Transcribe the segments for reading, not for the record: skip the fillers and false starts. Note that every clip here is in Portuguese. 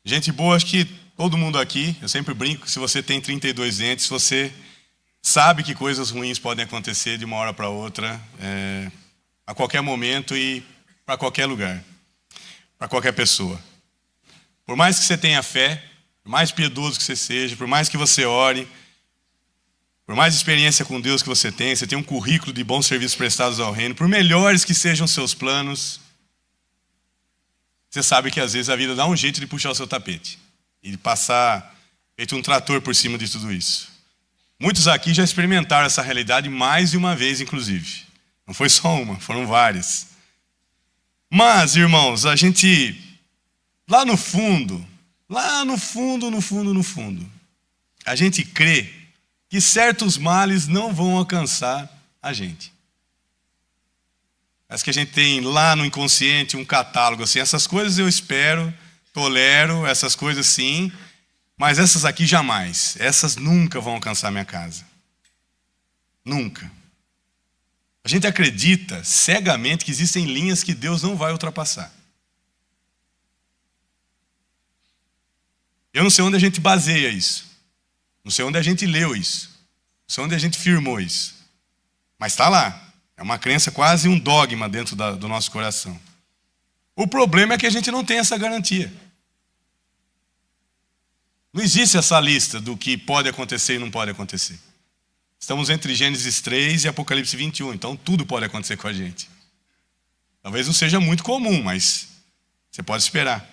Gente boa, acho que todo mundo aqui, eu sempre brinco que se você tem 32 dentes, você sabe que coisas ruins podem acontecer de uma hora para outra, a qualquer momento e para qualquer lugar, para qualquer pessoa. Por mais que você tenha fé, por mais piedoso que você seja, por mais que você ore, por mais experiência com Deus que você tem um currículo de bons serviços prestados ao reino, por melhores que sejam os seus planos, você sabe que às vezes a vida dá um jeito de puxar o seu tapete e de passar feito um trator por cima de tudo isso. Muitos aqui já experimentaram essa realidade mais de uma vez, inclusive. Não foi só uma, foram várias. Mas, irmãos, a gente, lá no fundo, a gente crê que certos males não vão alcançar a gente. Parece que a gente tem lá no inconsciente um catálogo assim, essas coisas eu espero, tolero, essas coisas sim, mas essas aqui jamais, essas nunca vão alcançar minha casa. Nunca. A gente acredita cegamente que existem linhas que Deus não vai ultrapassar. Eu não sei onde a gente baseia isso, não sei onde a gente leu isso, não sei onde a gente firmou isso, mas está lá. É uma crença, quase um dogma dentro do nosso coração. O problema é que a gente não tem essa garantia. Não existe essa lista do que pode acontecer e não pode acontecer. Estamos entre Gênesis 3 e Apocalipse 21, então tudo pode acontecer com a gente. Talvez não seja muito comum, mas você pode esperar.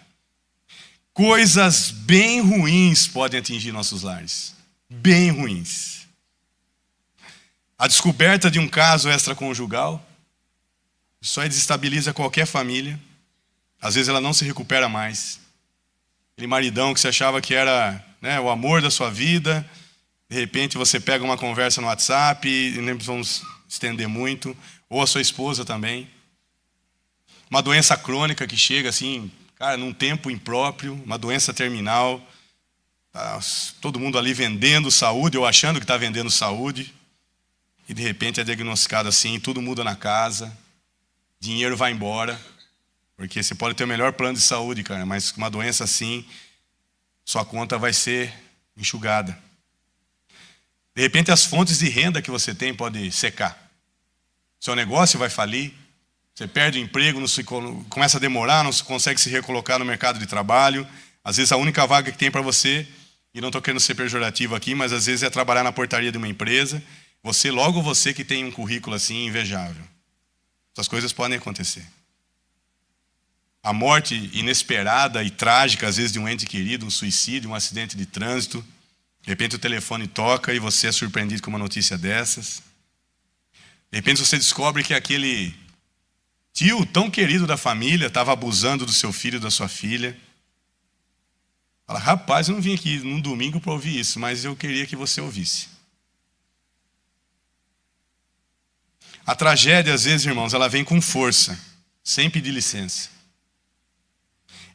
Coisas bem ruins podem atingir nossos lares. Bem ruins. A descoberta de um caso extraconjugal, isso aí desestabiliza qualquer família. Às vezes ela não se recupera mais. Aquele maridão que você achava que era, né, o amor da sua vida, de repente você pega uma conversa no WhatsApp, e nem vamos estender muito, ou a sua esposa também. Uma doença crônica que chega assim, cara, num tempo impróprio, uma doença terminal. Tá, todo mundo ali vendendo saúde, ou achando que está vendendo saúde. E de repente é diagnosticado assim, tudo muda na casa, dinheiro vai embora, porque você pode ter o melhor plano de saúde, cara, mas com uma doença assim, sua conta vai ser enxugada. De repente as fontes de renda que você tem podem secar. Seu negócio vai falir, você perde o emprego, começa a demorar, não consegue se recolocar no mercado de trabalho. Às vezes a única vaga que tem para você, e não estou querendo ser pejorativo aqui, mas às vezes é trabalhar na portaria de uma empresa. Logo você que tem um currículo assim invejável. Essas coisas podem acontecer. A morte inesperada e trágica, às vezes, de um ente querido, um suicídio, um acidente de trânsito. De repente o telefone toca e você é surpreendido com uma notícia dessas. De repente você descobre que aquele tio tão querido da família estava abusando do seu filho e da sua filha. Fala, rapaz, eu não vim aqui num domingo para ouvir isso, mas eu queria que você ouvisse. A tragédia, às vezes, irmãos, ela vem com força, sem pedir licença.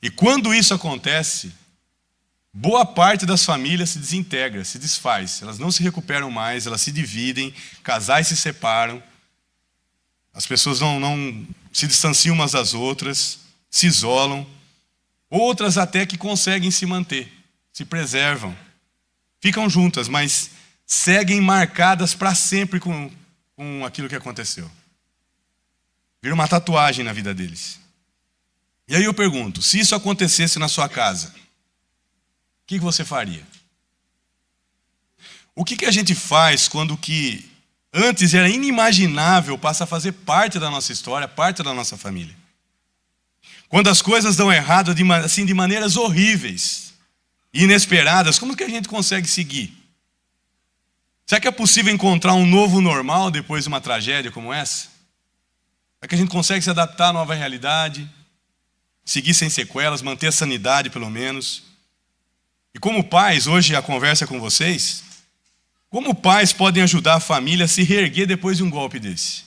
E quando isso acontece, boa parte das famílias se desintegra, se desfaz. Elas não se recuperam mais, elas se dividem, casais se separam. As pessoas não se distanciam umas das outras, se isolam. Outras até que conseguem se manter, se preservam. Ficam juntas, mas seguem marcadas para sempre com aquilo que aconteceu. Vira uma tatuagem na vida deles. E aí eu pergunto, se isso acontecesse na sua casa, o que você faria? O que a gente faz quando o que antes era inimaginável passa a fazer parte da nossa história, parte da nossa família? Quando as coisas dão errado de maneiras horríveis, inesperadas, como que a gente consegue seguir? Será que é possível encontrar um novo normal depois de uma tragédia como essa? Será que a gente consegue se adaptar à nova realidade? Seguir sem sequelas, manter a sanidade pelo menos? E como pais, hoje a conversa é com vocês, como pais podem ajudar a família a se reerguer depois de um golpe desse?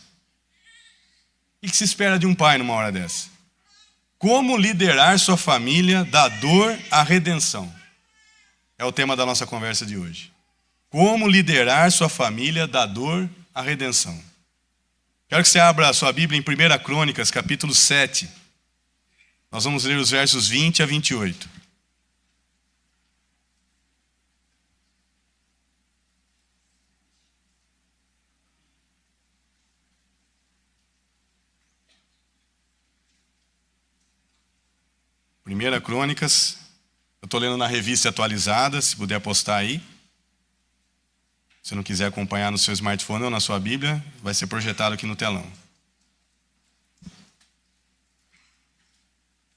O que se espera de um pai numa hora dessa? Como liderar sua família da dor à redenção? É o tema da nossa conversa de hoje. Como liderar sua família da dor a redenção. Quero que você abra a sua Bíblia em 1 Crônicas, capítulo 7. Nós vamos ler os versos 20 a 28. Primeira Crônicas, eu estou lendo na revista atualizada, se puder postar aí. Se não quiser acompanhar no seu smartphone ou na sua Bíblia, vai ser projetado aqui no telão.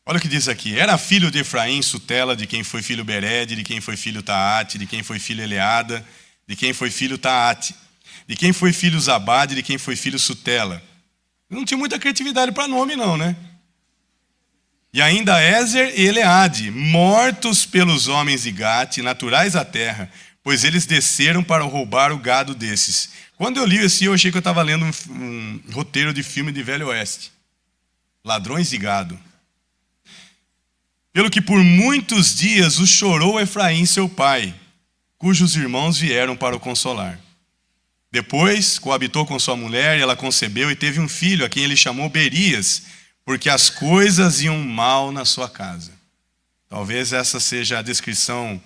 Olha o que diz aqui. Era filho de Efraim, Sutela, de quem foi filho Bered, de quem foi filho Taate, de quem foi filho Eleada, de quem foi filho Taate, de quem foi filho Zabade, de quem foi filho Sutela. Não tinha muita criatividade para nome não, né? E ainda Ezer e Eleade, mortos pelos homens de Gate, naturais da terra, pois eles desceram para roubar o gado desses. Quando eu li esse, eu achei que eu estava lendo um roteiro de filme de Velho Oeste. Ladrões de gado. Pelo que por muitos dias o chorou Efraim, seu pai, cujos irmãos vieram para o consolar. Depois coabitou com sua mulher e ela concebeu e teve um filho, a quem ele chamou Berias, porque as coisas iam mal na sua casa. Talvez essa seja a descrição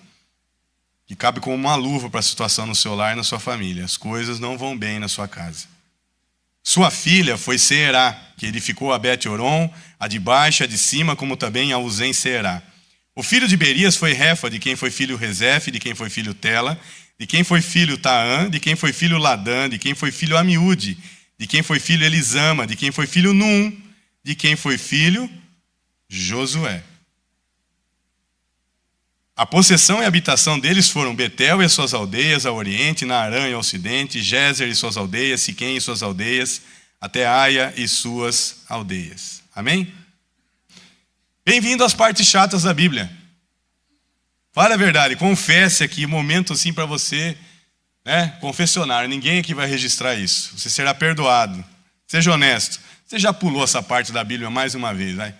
que cabe como uma luva para a situação no seu lar e na sua família. As coisas não vão bem na sua casa. Sua filha foi Seerá, que edificou a Bet-Horon, a de baixo, a de cima, como também a Uzem Seerá. O filho de Berias foi Refa, de quem foi filho Rezefe, de quem foi filho Tela, de quem foi filho Taã, de quem foi filho Ladã, de quem foi filho Amiúde, de quem foi filho Elisama, de quem foi filho Num, de quem foi filho Josué. A possessão e a habitação deles foram Betel e as suas aldeias, ao oriente, Naarã e ao ocidente, Gézer e suas aldeias, Siquém e suas aldeias, até Aia e suas aldeias. Amém? Bem-vindo às partes chatas da Bíblia. Fale a verdade, confesse aqui, momento assim para você, né, confessionário. Ninguém aqui vai registrar isso. Você será perdoado. Seja honesto. Você já pulou essa parte da Bíblia mais uma vez, vai?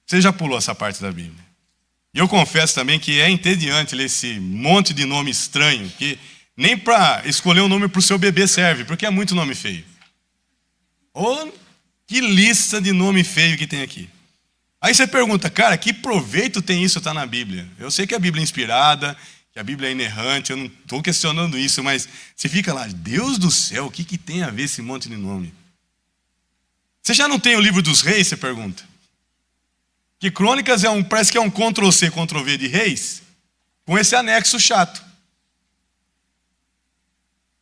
Você já pulou essa parte da Bíblia. E eu confesso também que é entediante ler esse monte de nome estranho, que nem para escolher um nome para o seu bebê serve, porque é muito nome feio. Oh, que lista de nome feio que tem aqui. Aí você pergunta, cara, que proveito tem isso estar na Bíblia? Eu sei que a Bíblia é inspirada, que a Bíblia é inerrante, eu não estou questionando isso, mas você fica lá, Deus do céu, o que tem a ver esse monte de nome? Você já não tem o livro dos reis, você pergunta? Que Crônicas parece que é um Ctrl-C, Ctrl-V de reis, com esse anexo chato.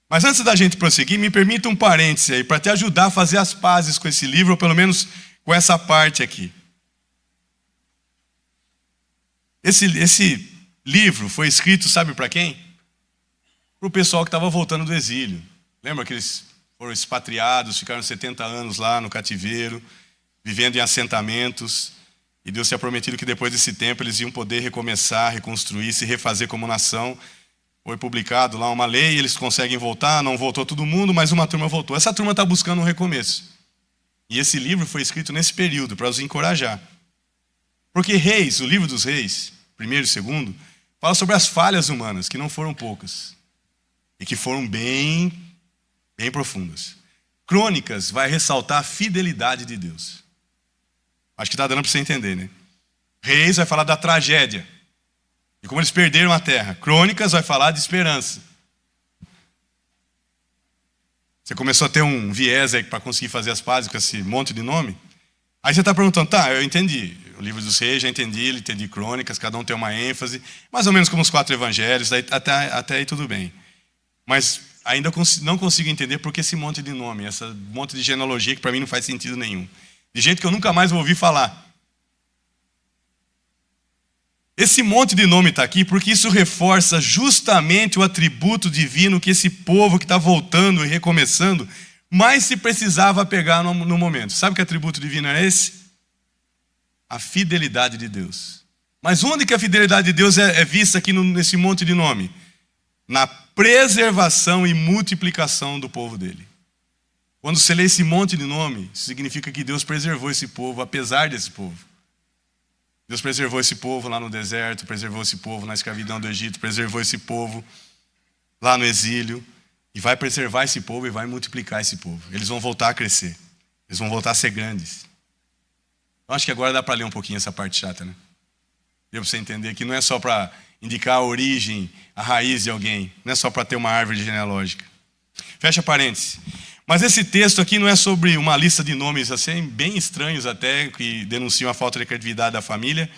Mas antes da gente prosseguir, me permita um parêntese aí, para te ajudar a fazer as pazes com esse livro, ou pelo menos com essa parte aqui. Esse livro foi escrito, sabe para quem? Para o pessoal que estava voltando do exílio. Lembra que eles foram expatriados, ficaram 70 anos lá no cativeiro, vivendo em assentamentos, e Deus tinha prometido que depois desse tempo eles iam poder recomeçar, reconstruir, se refazer como nação. Foi publicado lá uma lei, eles conseguem voltar, não voltou todo mundo, mas uma turma voltou. Essa turma está buscando um recomeço. E esse livro foi escrito nesse período, para os encorajar. Porque Reis, o livro dos Reis, primeiro e segundo, fala sobre as falhas humanas, que não foram poucas, e que foram bem profundas. Crônicas vai ressaltar a fidelidade de Deus. Acho que está dando para você entender, né? Reis vai falar da tragédia, e como eles perderam a terra. Crônicas vai falar de esperança. Você começou a ter um viés aí para conseguir fazer as pazes com esse monte de nome? Aí você está perguntando, tá, eu entendi. O livro dos reis, já entendi Crônicas, cada um tem uma ênfase, mais ou menos como os 4 evangelhos, até aí tudo bem. Mas ainda não consigo entender por que esse monte de nome, esse monte de genealogia que para mim não faz sentido nenhum. De jeito que eu nunca mais vou ouvir falar. Esse monte de nome está aqui porque isso reforça justamente o atributo divino que esse povo que está voltando e recomeçando mais se precisava pegar no momento. Sabe que atributo divino é esse? A fidelidade de Deus. Mas onde que a fidelidade de Deus é vista aqui nesse monte de nome? Na preservação e multiplicação do povo dele. Quando você lê esse monte de nome, significa que Deus preservou esse povo, apesar desse povo. Deus preservou esse povo lá no deserto, preservou esse povo na escravidão do Egito, preservou esse povo lá no exílio. e vai preservar esse povo e vai multiplicar esse povo. Eles vão voltar a crescer. Eles vão voltar a ser grandes. Eu acho que agora dá para ler um pouquinho essa parte chata, né? Deu para você entender que não é só para indicar a origem, a raiz de alguém. Não é só para ter uma árvore genealógica. Fecha parênteses. Mas esse texto aqui não é sobre uma lista de nomes assim, bem estranhos até, que denunciam a falta de criatividade da família.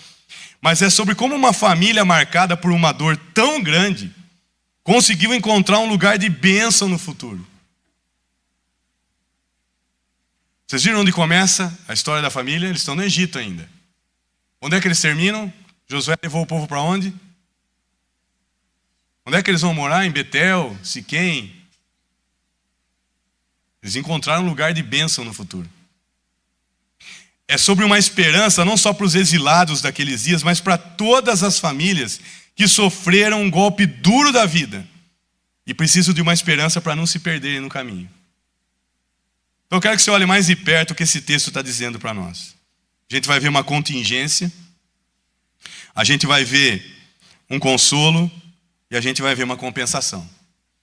Mas é sobre como uma família marcada por uma dor tão grande conseguiu encontrar um lugar de bênção no futuro. Vocês viram onde começa a história da família? Eles estão no Egito ainda. Onde é que eles terminam? Josué levou o povo para onde? Onde é que eles vão morar? Em Betel, Siquém. Eles encontraram um lugar de bênção no futuro. É sobre uma esperança não só para os exilados daqueles dias, mas para todas as famílias que sofreram um golpe duro da vida e precisam de uma esperança para não se perderem no caminho. Então eu quero que você olhe mais de perto o que esse texto está dizendo para nós. A gente vai ver uma contingência, a gente vai ver um consolo e a gente vai ver uma compensação.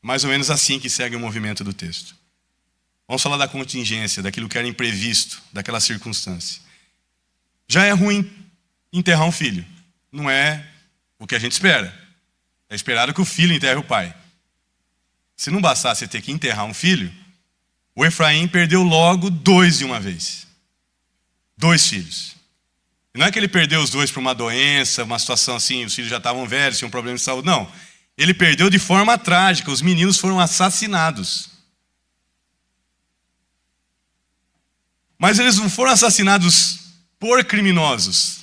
Mais ou menos assim que segue o movimento do texto. Vamos falar da contingência, daquilo que era imprevisto, daquela circunstância. Já é ruim enterrar um filho. Não é o que a gente espera. É esperado que o filho enterre o pai. Se não bastasse ter que enterrar um filho, o Efraim perdeu logo 2 de uma vez. 2 filhos. E não é que ele perdeu os 2 por uma doença, uma situação assim, os filhos já estavam velhos, tinham um problema de saúde. Não. Ele perdeu de forma trágica. Os meninos foram assassinados. Mas eles não foram assassinados por criminosos,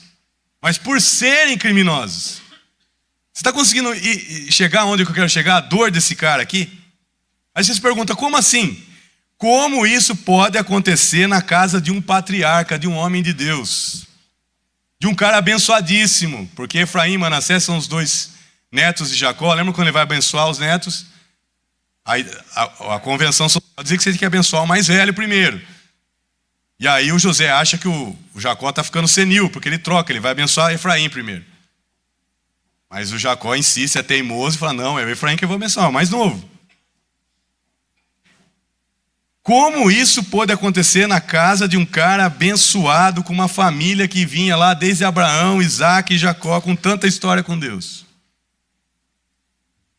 mas por serem criminosos. Você está conseguindo chegar onde eu quero chegar? A dor desse cara aqui? Aí você se pergunta, como assim? Como isso pode acontecer na casa de um patriarca, de um homem de Deus? De um cara abençoadíssimo, porque Efraim e Manassés são os 2 netos de Jacó. Lembra quando ele vai abençoar os netos? Aí, a convenção só dizia que você tem que abençoar o mais velho primeiro. E aí o José acha que o Jacó está ficando senil, porque ele troca, ele vai abençoar Efraim primeiro. Mas o Jacó insiste, é teimoso e fala, não, é o Efraim que eu vou abençoar, é o mais novo. Como isso pode acontecer na casa de um cara abençoado, com uma família que vinha lá desde Abraão, Isaac e Jacó, com tanta história com Deus?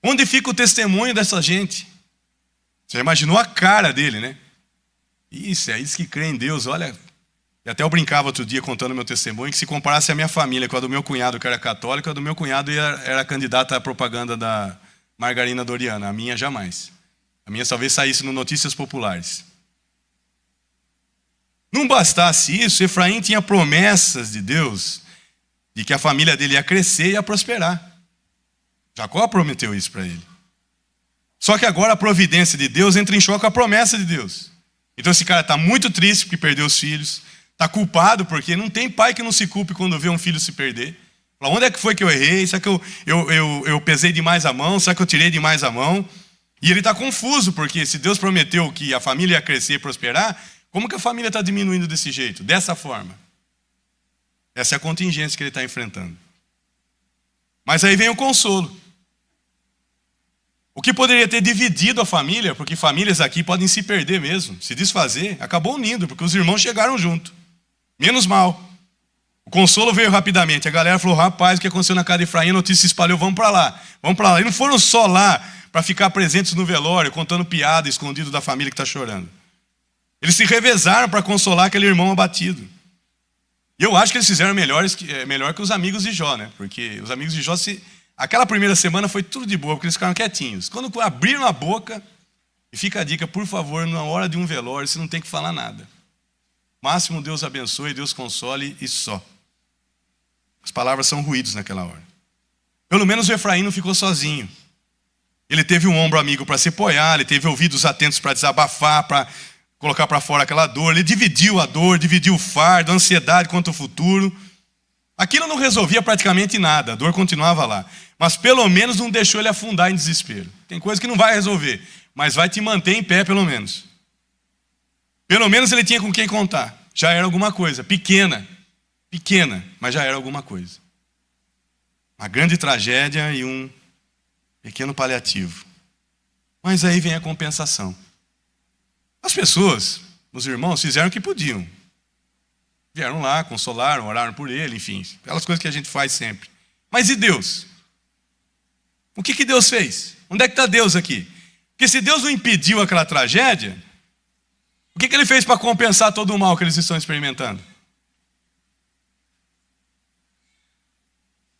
Onde fica o testemunho dessa gente? Você já imaginou a cara dele, né? Isso, é isso que crê em Deus, olha. E até eu brincava outro dia contando meu testemunho, que se comparasse a minha família com a do meu cunhado, que era católico, a do meu cunhado era candidata à propaganda da Margarina Doriana. A minha jamais. A minha talvez saísse no Notícias Populares. Não bastasse isso, Efraim tinha promessas de Deus, de que a família dele ia crescer e ia prosperar. Jacó prometeu isso para ele. Só que agora a providência de Deus entra em choque com a promessa de Deus. Então esse cara está muito triste porque perdeu os filhos. Está culpado porque não tem pai que não se culpe quando vê um filho se perder. Fala, onde é que foi que eu errei? Será que eu pesei demais a mão? Será que eu tirei demais a mão? E ele está confuso porque se Deus prometeu que a família ia crescer e prosperar, como que a família está diminuindo desse jeito? Dessa forma. Essa é a contingência que ele está enfrentando. Mas aí vem o consolo. O que poderia ter dividido a família, porque famílias aqui podem se perder mesmo, se desfazer, acabou unindo, porque os irmãos chegaram junto. Menos mal. O consolo veio rapidamente. A galera falou, rapaz, o que aconteceu na casa de Efraim? A notícia se espalhou, vamos para lá. Vamos para lá. E não foram só lá para ficar presentes no velório, contando piada, escondido da família que está chorando. Eles se revezaram para consolar aquele irmão abatido. E eu acho que eles fizeram melhor que os amigos de Jó, né? Porque os amigos de Jó, aquela primeira semana foi tudo de boa, porque eles ficaram quietinhos. Quando abriram a boca, e fica a dica, por favor, na hora de um velório, você não tem que falar nada. Máximo Deus abençoe, Deus console e só. As palavras são ruídos naquela hora. Pelo menos o Efraim não ficou sozinho. Ele teve um ombro amigo para se apoiar, ele teve ouvidos atentos para desabafar, para colocar para fora aquela dor. Ele dividiu a dor, dividiu o fardo, a ansiedade quanto ao futuro. Aquilo não resolvia praticamente nada, a dor continuava lá. Mas pelo menos não deixou ele afundar em desespero. Tem coisa que não vai resolver, mas vai te manter em pé pelo menos. Pelo menos ele tinha com quem contar. Já era alguma coisa, pequena, mas já era alguma coisa. Uma grande tragédia e um pequeno paliativo. Mas aí vem a compensação. As pessoas, os irmãos, fizeram o que podiam. Vieram lá, consolaram, oraram por ele, enfim. Aquelas coisas que a gente faz sempre. Mas e Deus? O que Deus fez? Onde é que está Deus aqui? Porque se Deus não impediu aquela tragédia, o que ele fez para compensar todo o mal que eles estão experimentando?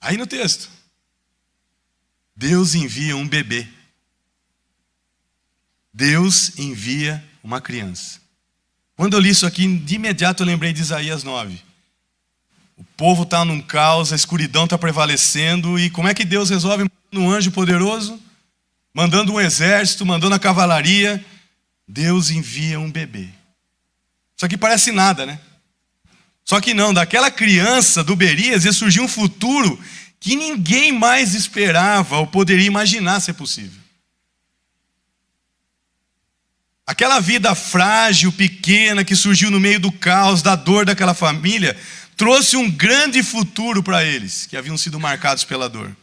Aí no texto, Deus envia um bebê. Deus envia uma criança. Quando eu li isso aqui, de imediato eu lembrei de Isaías 9. O povo está num caos, a escuridão está prevalecendo, e como é que Deus resolve? Mandando um anjo poderoso, mandando um exército, mandando a cavalaria. Deus envia um bebê. Isso aqui parece nada, né? Só que não, daquela criança, do Berias, ia surgir um futuro que ninguém mais esperava ou poderia imaginar ser possível. Aquela vida frágil, pequena, que surgiu no meio do caos, da dor daquela família, trouxe um grande futuro para eles, que haviam sido marcados pela dor.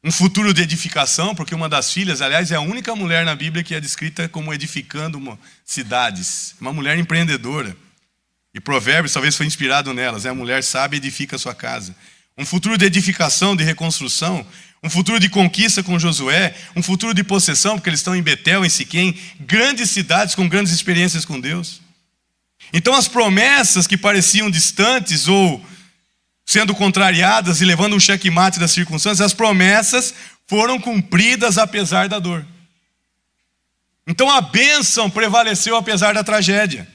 Um futuro de edificação, porque uma das filhas, aliás, é a única mulher na Bíblia que é descrita como edificando cidades. Uma mulher empreendedora. E Provérbios talvez foi inspirado nelas. A mulher sábia edifica a sua casa. Um futuro de edificação, de reconstrução. Um futuro de conquista com Josué. Um futuro de possessão, porque eles estão em Betel, em Siquém. Grandes cidades com grandes experiências com Deus. Então as promessas que pareciam distantes ou sendo contrariadas e levando um checkmate das circunstâncias, as promessas foram cumpridas apesar da dor. Então a bênção prevaleceu apesar da tragédia.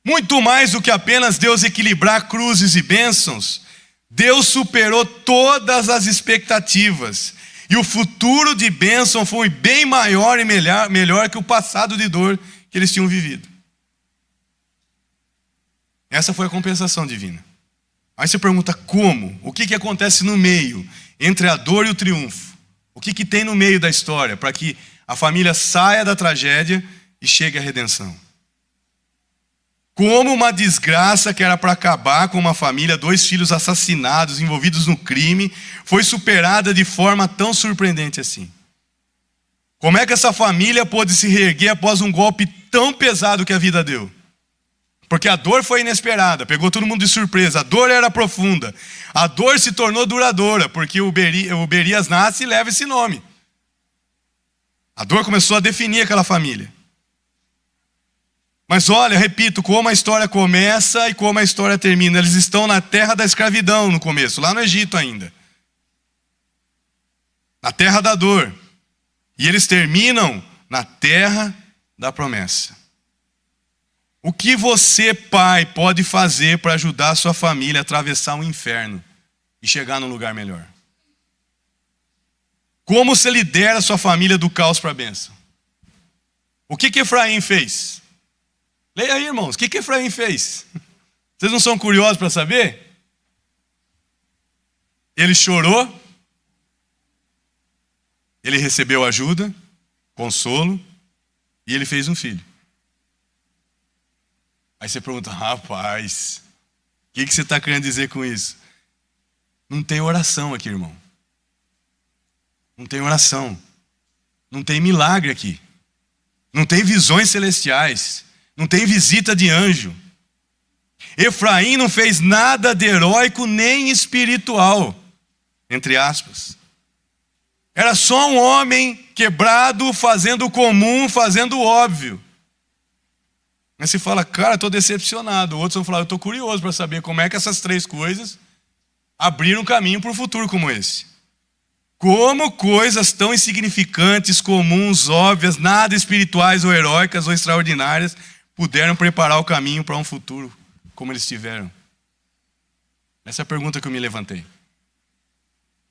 Muito mais do que apenas Deus equilibrar cruzes e bênçãos, Deus superou todas as expectativas. E o futuro de bênção foi bem maior e melhor que o passado de dor que eles tinham vivido. Essa foi a compensação divina. Aí você pergunta como? O que acontece no meio, entre a dor e o triunfo? O que tem no meio da história para que a família saia da tragédia e chegue à redenção? Como uma desgraça que era para acabar com uma família, 2 filhos assassinados, envolvidos no crime, foi superada de forma tão surpreendente assim? Como é que essa família pôde se reerguer após um golpe tão pesado que a vida deu? Porque a dor foi inesperada, pegou todo mundo de surpresa, a dor era profunda, a dor se tornou duradoura, porque o Berias nasce e leva esse nome. A dor começou a definir aquela família. Mas olha, repito, como a história começa e como a história termina. Eles estão na terra da escravidão no começo, lá no Egito ainda. Na terra da dor. E eles terminam na terra da promessa. O que você, pai, pode fazer para ajudar a sua família a atravessar um inferno e chegar num lugar melhor? Como você lidera a sua família do caos para a bênção? O que Efraim fez? Leia aí, irmãos, o que Efraim fez? Vocês não são curiosos para saber? Ele chorou, ele recebeu ajuda, consolo, e ele fez um filho. Aí você pergunta, rapaz, o que você está querendo dizer com isso? Não tem oração aqui, irmão. Não tem oração. Não tem milagre aqui. Não tem visões celestiais. Não tem visita de anjo. Efraim não fez nada de heróico nem espiritual, entre aspas. Era só um homem quebrado, fazendo o comum, fazendo o óbvio. Mas você fala, cara, estou decepcionado. Outros vão falar, eu estou curioso para saber como é que essas 3 coisas abriram caminho para um futuro como esse. Como coisas tão insignificantes, comuns, óbvias, nada espirituais ou heróicas ou extraordinárias puderam preparar o caminho para um futuro como eles tiveram. Essa é a pergunta que eu me levantei.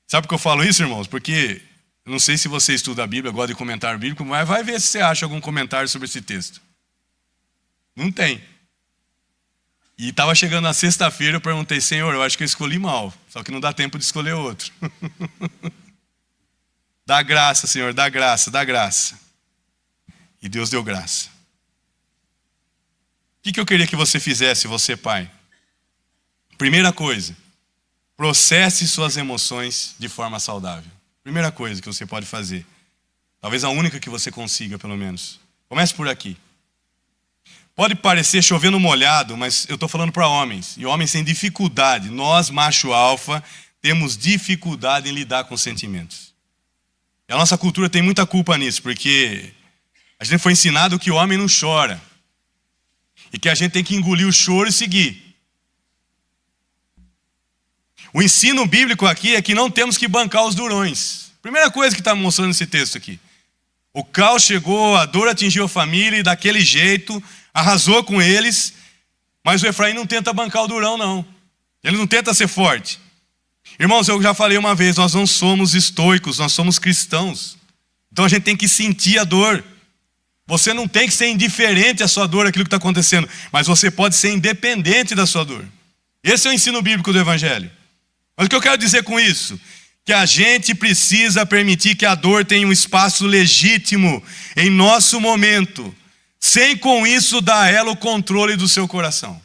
Sabe por que eu falo isso, irmãos? Porque eu não sei se você estuda a Bíblia, gosta de comentário bíblico, mas vai ver se você acha algum comentário sobre esse texto. Não tem. E estava chegando na sexta-feira, eu perguntei, Senhor, eu acho que eu escolhi mal, só que não dá tempo de escolher outro. Dá graça, Senhor, dá graça, dá graça. E Deus deu graça. O que eu queria que você fizesse, você pai? Primeira coisa, processe suas emoções de forma saudável. Primeira coisa que você pode fazer. Talvez a única que você consiga, pelo menos. Comece por aqui. Pode parecer chovendo molhado, mas eu estou falando para homens. E homens têm dificuldade. Nós, macho alfa, temos dificuldade em lidar com sentimentos. E a nossa cultura tem muita culpa nisso, porque a gente foi ensinado que o homem não chora. E que a gente tem que engolir o choro e seguir. O ensino bíblico aqui é que não temos que bancar os durões. Primeira coisa que está mostrando esse texto aqui. O caos chegou, a dor atingiu a família e daquele jeito arrasou com eles, mas o Efraim não tenta bancar o durão, não. Ele não tenta ser forte. Irmãos, eu já falei uma vez, nós não somos estoicos, nós somos cristãos. Então a gente tem que sentir a dor. Você não tem que ser indiferente à sua dor, aquilo que está acontecendo, mas você pode ser independente da sua dor. Esse é o ensino bíblico do Evangelho. Mas o que eu quero dizer com isso? Que a gente precisa permitir que a dor tenha um espaço legítimo em nosso momento, sem com isso dar a ela o controle do seu coração.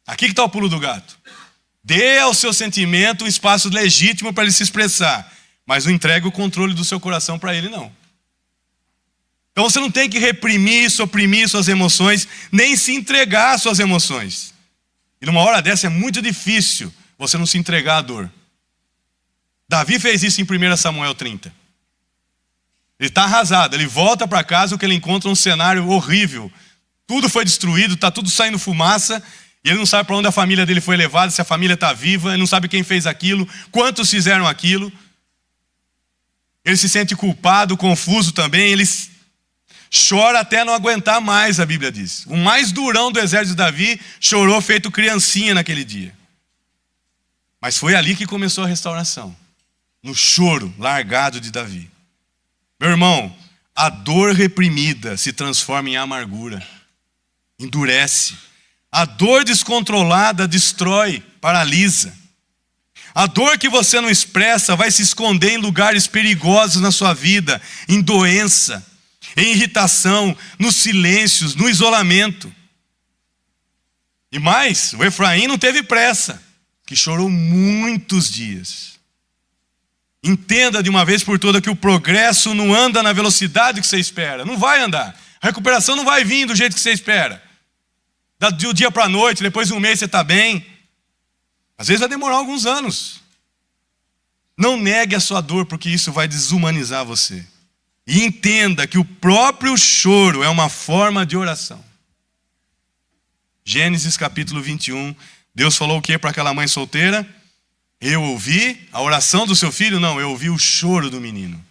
Aqui que está o pulo do gato. Dê ao seu sentimento um espaço legítimo para ele se expressar, mas não entregue o controle do seu coração para ele, não. Então você não tem que reprimir, oprimir suas emoções, nem se entregar às suas emoções. E numa hora dessa é muito difícil você não se entregar à dor. Davi fez isso em 1 Samuel 30. Ele está arrasado, ele volta para casa, o que ele encontra um cenário horrível. Tudo foi destruído, está tudo saindo fumaça, e ele não sabe para onde a família dele foi levada, se a família está viva, ele não sabe quem fez aquilo, quantos fizeram aquilo. Ele se sente culpado, confuso também, ele chora até não aguentar mais, a Bíblia diz. O mais durão do exército de Davi chorou feito criancinha naquele dia. Mas foi ali que começou a restauração. No choro largado de Davi. Meu irmão, a dor reprimida se transforma em amargura. Endurece. A dor descontrolada destrói, paralisa. A dor que você não expressa vai se esconder em lugares perigosos na sua vida, em doença, em irritação, nos silêncios, no isolamento. E mais, o Efraim não teve pressa, que chorou muitos dias. Entenda de uma vez por todas que o progresso não anda na velocidade que você espera. Não vai andar. A recuperação não vai vir do jeito que você espera. Do dia para a noite, depois de um mês você está bem. Às vezes vai demorar alguns anos. Não negue a sua dor, porque isso vai desumanizar você. E entenda que o próprio choro é uma forma de oração. Gênesis capítulo 21. Deus falou o que para aquela mãe solteira? Eu ouvi a oração do seu filho? Não, eu ouvi o choro do menino.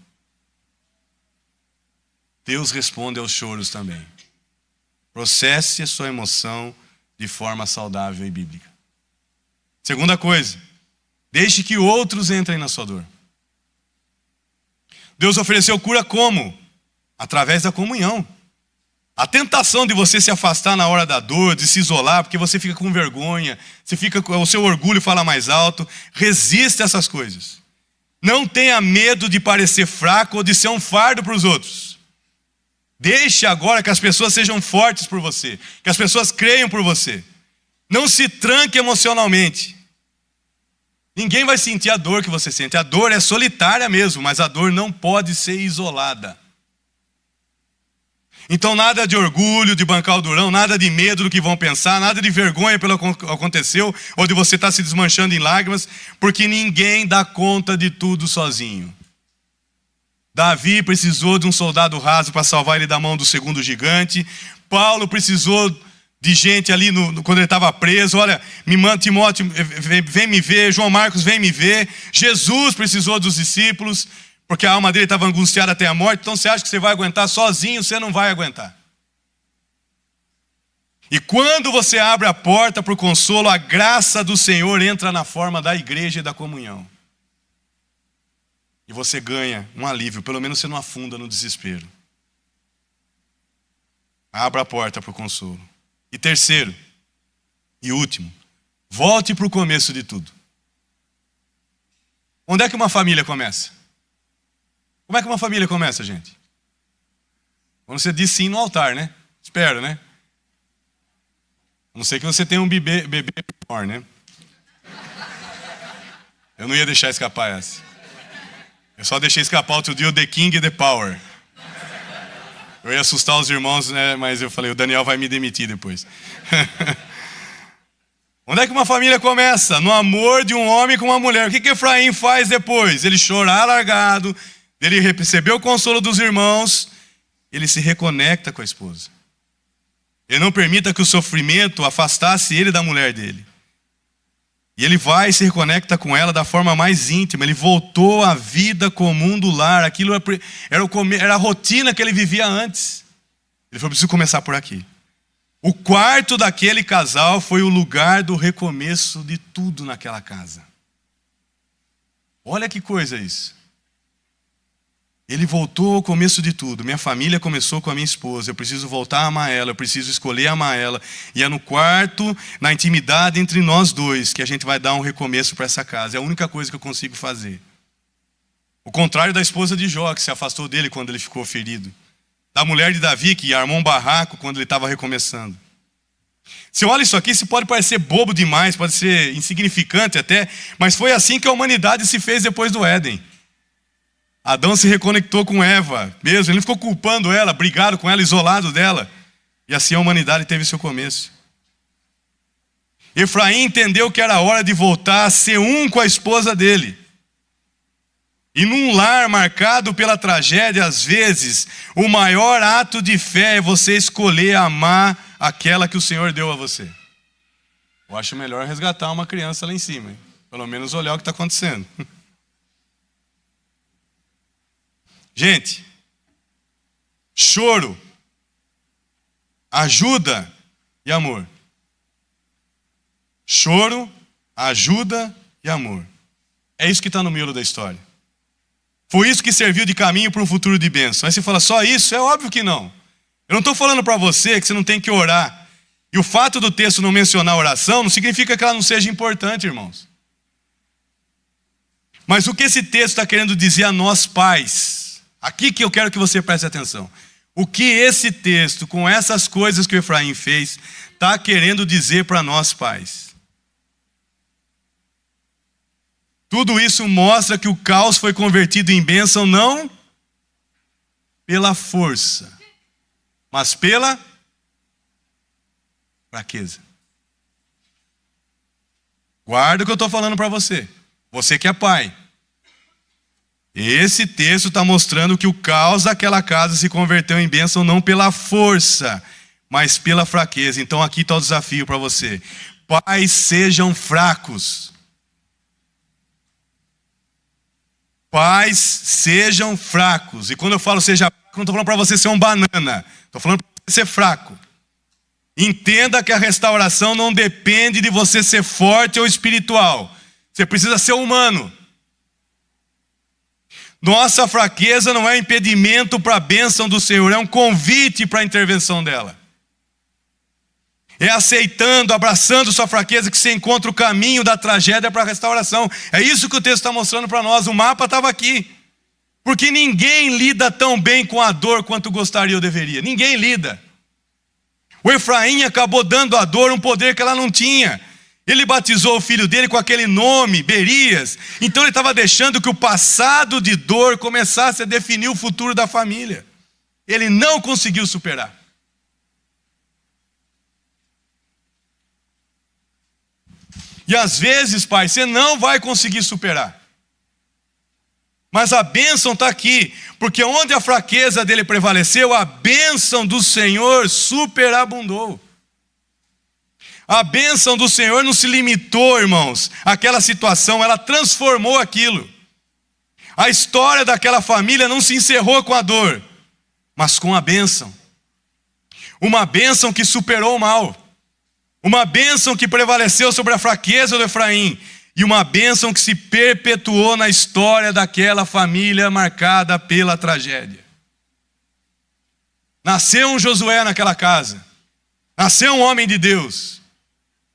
Deus responde aos choros também. Processe a sua emoção de forma saudável e bíblica. Segunda coisa, deixe que outros entrem na sua dor. Deus ofereceu cura como? Através da comunhão. A tentação de você se afastar na hora da dor, de se isolar, porque você fica com vergonha, o seu orgulho fala mais alto, resista a essas coisas. Não tenha medo de parecer fraco ou de ser um fardo para os outros. Deixe agora que as pessoas sejam fortes por você, que as pessoas creiam por você. Não se tranque emocionalmente. Ninguém vai sentir a dor que você sente. A dor é solitária mesmo, mas a dor não pode ser isolada. Então nada de orgulho, de bancar o durão, nada de medo do que vão pensar, nada de vergonha pelo que aconteceu, ou de você estar se desmanchando em lágrimas, porque ninguém dá conta de tudo sozinho. Davi precisou de um soldado raso para salvar ele da mão do segundo gigante. Paulo precisou de gente ali quando ele estava preso. Olha, me manda Timóteo, vem me ver. João Marcos, vem me ver. Jesus precisou dos discípulos, porque a alma dele estava angustiada até a morte. Então você acha que você vai aguentar sozinho? Você não vai aguentar. E quando você abre a porta para o consolo, a graça do Senhor entra na forma da igreja e da comunhão. E você ganha um alívio, pelo menos você não afunda no desespero. Abra a porta para o consolo. E terceiro, e último, volte para o começo de tudo. Onde é que uma família começa? Como é que uma família começa, gente? Quando você diz sim no altar, né? Espero, né? A não ser que você tenha um bebê menor, né? Eu não ia deixar escapar essa. Eu só deixei escapar outro dia o The King e The Power. Eu ia assustar os irmãos, né? Mas eu falei, o Daniel vai me demitir depois. Onde é que uma família começa? No amor de um homem com uma mulher. O que Efraim faz depois? Ele chorar largado, ele recebeu o consolo dos irmãos, ele se reconecta com a esposa. Ele não permita que o sofrimento afastasse ele da mulher dele. E ele vai e se reconecta com ela da forma mais íntima. Ele voltou à vida comum do lar. Aquilo era a rotina que ele vivia antes. Ele falou, preciso começar por aqui. O quarto daquele casal foi o lugar do recomeço de tudo naquela casa. Olha que coisa isso. Ele voltou ao começo de tudo. Minha família começou com a minha esposa. Eu preciso voltar a amar ela. Eu preciso escolher amar ela. E é no quarto, na intimidade entre nós dois, que a gente vai dar um recomeço para essa casa. É a única coisa que eu consigo fazer. O contrário da esposa de Jó, que se afastou dele quando ele ficou ferido. Da mulher de Davi, que armou um barraco quando ele estava recomeçando. Se olha isso aqui, isso pode parecer bobo demais, pode ser insignificante até, mas foi assim que a humanidade se fez depois do Éden. Adão se reconectou com Eva, mesmo, ele não ficou culpando ela, brigado com ela, isolado dela. E assim a humanidade teve seu começo. Efraim entendeu que era hora de voltar a ser um com a esposa dele. E num lar marcado pela tragédia, às vezes, o maior ato de fé é você escolher amar aquela que o Senhor deu a você. Eu acho melhor resgatar uma criança lá em cima, hein? Pelo menos olhar o que está acontecendo. Gente, choro, ajuda e amor. Choro, ajuda e amor. É isso que está no miolo da história. Foi isso que serviu de caminho para um futuro de bênção. Aí você fala, só isso? É óbvio que não. Eu não estou falando para você que você não tem que orar. E o fato do texto não mencionar oração não significa que ela não seja importante, irmãos. Mas o que esse texto está querendo dizer a nós pais? Aqui que eu quero que você preste atenção. O que esse texto, com essas coisas que o Efraim fez, está querendo dizer para nós pais? Tudo isso mostra que o caos foi convertido em bênção não pela força, mas pela fraqueza. Guarda o que eu estou falando para você. Você que é pai. Esse texto está mostrando que o caos daquela casa se converteu em bênção não pela força, mas pela fraqueza. Então aqui está o desafio para você. Pais, sejam fracos. Pais, sejam fracos. E quando eu falo seja fraco, não estou falando para você ser um banana. Estou falando para você ser fraco. Entenda que a restauração não depende de você ser forte ou espiritual. Você precisa ser humano. Nossa fraqueza não é impedimento para a bênção do Senhor, é um convite para a intervenção dela. É aceitando, abraçando sua fraqueza que você encontra o caminho da tragédia para a restauração. É isso que o texto está mostrando para nós. O mapa estava aqui. Porque ninguém lida tão bem com a dor quanto gostaria ou deveria. Ninguém lida. O Efraim acabou dando à dor um poder que ela não tinha. Ele batizou o filho dele com aquele nome, Berias. Então ele estava deixando que o passado de dor começasse a definir o futuro da família. Ele não conseguiu superar. E às vezes, pai, você não vai conseguir superar. Mas a bênção está aqui, porque onde a fraqueza dele prevaleceu, a bênção do Senhor superabundou. A bênção do Senhor não se limitou, irmãos, àquela situação, ela transformou aquilo. A história daquela família não se encerrou com a dor, mas com a bênção. Uma bênção que superou o mal. Uma bênção que prevaleceu sobre a fraqueza do Efraim. E uma bênção que se perpetuou na história daquela família marcada pela tragédia. Nasceu um Josué naquela casa. Nasceu um homem de Deus.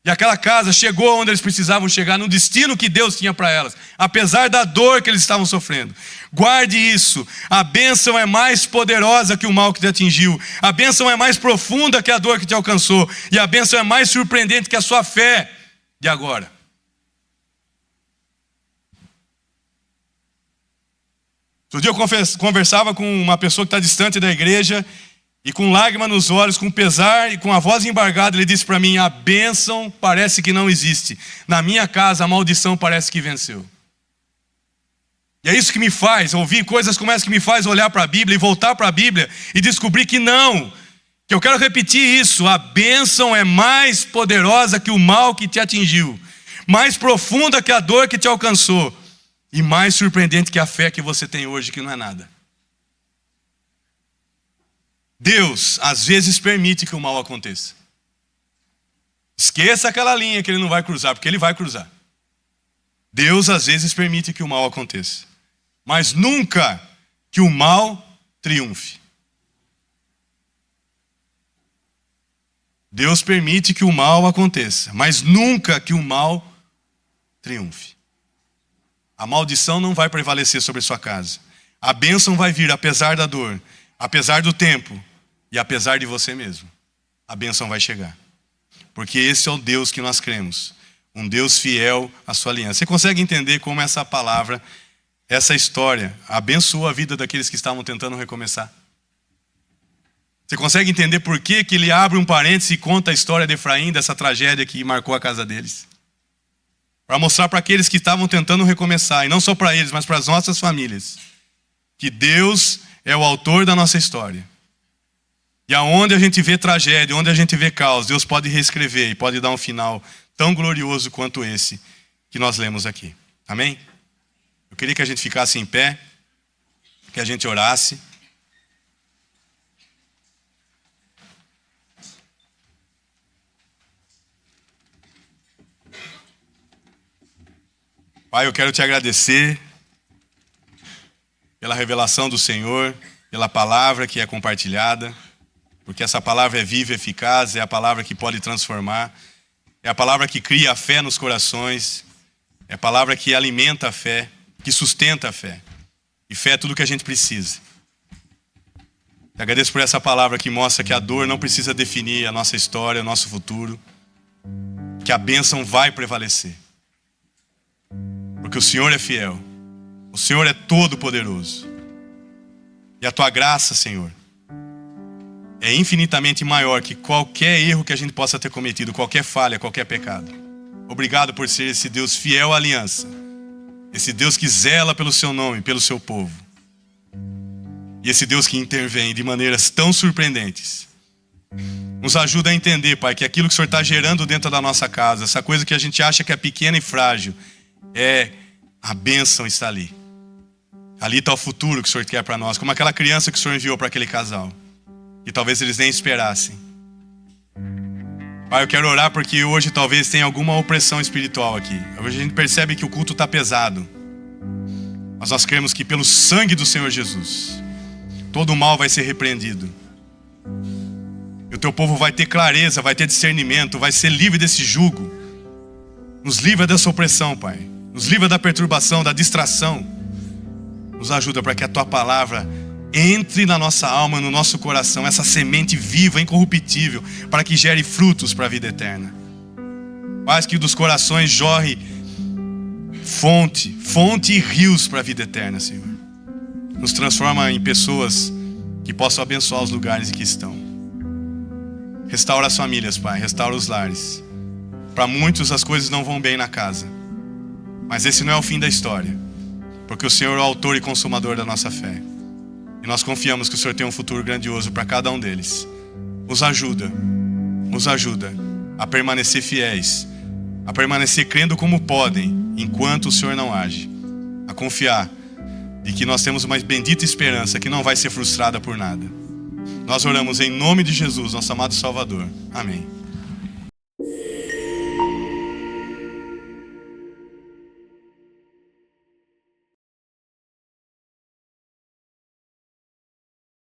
E aquela casa chegou onde eles precisavam chegar, no destino que Deus tinha para elas, apesar da dor que eles estavam sofrendo. Guarde isso, a bênção é mais poderosa que o mal que te atingiu, a bênção é mais profunda que a dor que te alcançou, e a bênção é mais surpreendente que a sua fé de agora. Outro dia eu conversava com uma pessoa que está distante da igreja, e com lágrima nos olhos, com pesar e com a voz embargada, ele disse para mim: a bênção parece que não existe. Na minha casa a maldição parece que venceu. E é isso que me faz, ouvir coisas como essa que me faz olhar para a Bíblia e voltar para a Bíblia e descobrir que não, que eu quero repetir isso: a bênção é mais poderosa que o mal que te atingiu, mais profunda que a dor que te alcançou, e mais surpreendente que a fé que você tem hoje, que não é nada. Deus, às vezes, permite que o mal aconteça. Esqueça aquela linha que ele não vai cruzar, porque ele vai cruzar. Deus, às vezes, permite que o mal aconteça, mas nunca que o mal triunfe. Deus permite que o mal aconteça, mas nunca que o mal triunfe. A maldição não vai prevalecer sobre sua casa. A bênção vai vir apesar da dor, apesar do tempo e apesar de você mesmo. A bênção vai chegar. Porque esse é o Deus que nós cremos. Um Deus fiel à sua aliança. Você consegue entender como essa palavra, essa história, abençoou a vida daqueles que estavam tentando recomeçar? Você consegue entender por que ele abre um parênteses e conta a história de Efraim, dessa tragédia que marcou a casa deles? Para mostrar para aqueles que estavam tentando recomeçar, e não só para eles, mas para as nossas famílias, que Deus é o autor da nossa história. E aonde a gente vê tragédia, onde a gente vê caos, Deus pode reescrever e pode dar um final tão glorioso quanto esse que nós lemos aqui. Amém? Eu queria que a gente ficasse em pé, que a gente orasse. Pai, eu quero te agradecer pela revelação do Senhor, pela palavra que é compartilhada, porque essa palavra é viva e eficaz, é a palavra que pode transformar, é a palavra que cria a fé nos corações, é a palavra que alimenta a fé, que sustenta a fé. E fé é tudo que a gente precisa. Te agradeço por essa palavra que mostra que a dor não precisa definir a nossa história, o nosso futuro, que a bênção vai prevalecer. Porque o Senhor é fiel, o Senhor é todo poderoso. E a tua graça, Senhor, é infinitamente maior que qualquer erro que a gente possa ter cometido, qualquer falha, qualquer pecado. Obrigado por ser esse Deus fiel à aliança, esse Deus que zela pelo seu nome, pelo seu povo. E esse Deus que intervém de maneiras tão surpreendentes. Nos ajuda a entender, Pai, que aquilo que o Senhor está gerando dentro da nossa casa, essa coisa que a gente acha que é pequena e frágil, a bênção está ali. Ali está o futuro que o Senhor quer para nós, como aquela criança que o Senhor enviou para aquele casal. E talvez eles nem esperassem. Pai, eu quero orar porque hoje talvez tenha alguma opressão espiritual aqui. Hoje a gente percebe que o culto está pesado. Mas nós cremos que pelo sangue do Senhor Jesus, todo o mal vai ser repreendido. E o teu povo vai ter clareza, vai ter discernimento, vai ser livre desse jugo. Nos livra dessa opressão, Pai. Nos livra da perturbação, da distração. Nos ajuda para que a tua palavra entre na nossa alma, no nosso coração, essa semente viva, incorruptível, para que gere frutos para a vida eterna. Faz que dos corações jorre fonte e rios para a vida eterna, Senhor. Nos transforma em pessoas que possam abençoar os lugares em que estão. Restaura as famílias, Pai, restaura os lares. Para muitos as coisas não vão bem na casa, mas esse não é o fim da história, porque o Senhor é o autor e consumador da nossa fé. E nós confiamos que o Senhor tem um futuro grandioso para cada um deles. Nos ajuda a permanecer fiéis, a permanecer crendo como podem, enquanto o Senhor não age. A confiar de que nós temos uma bendita esperança que não vai ser frustrada por nada. Nós oramos em nome de Jesus, nosso amado Salvador. Amém.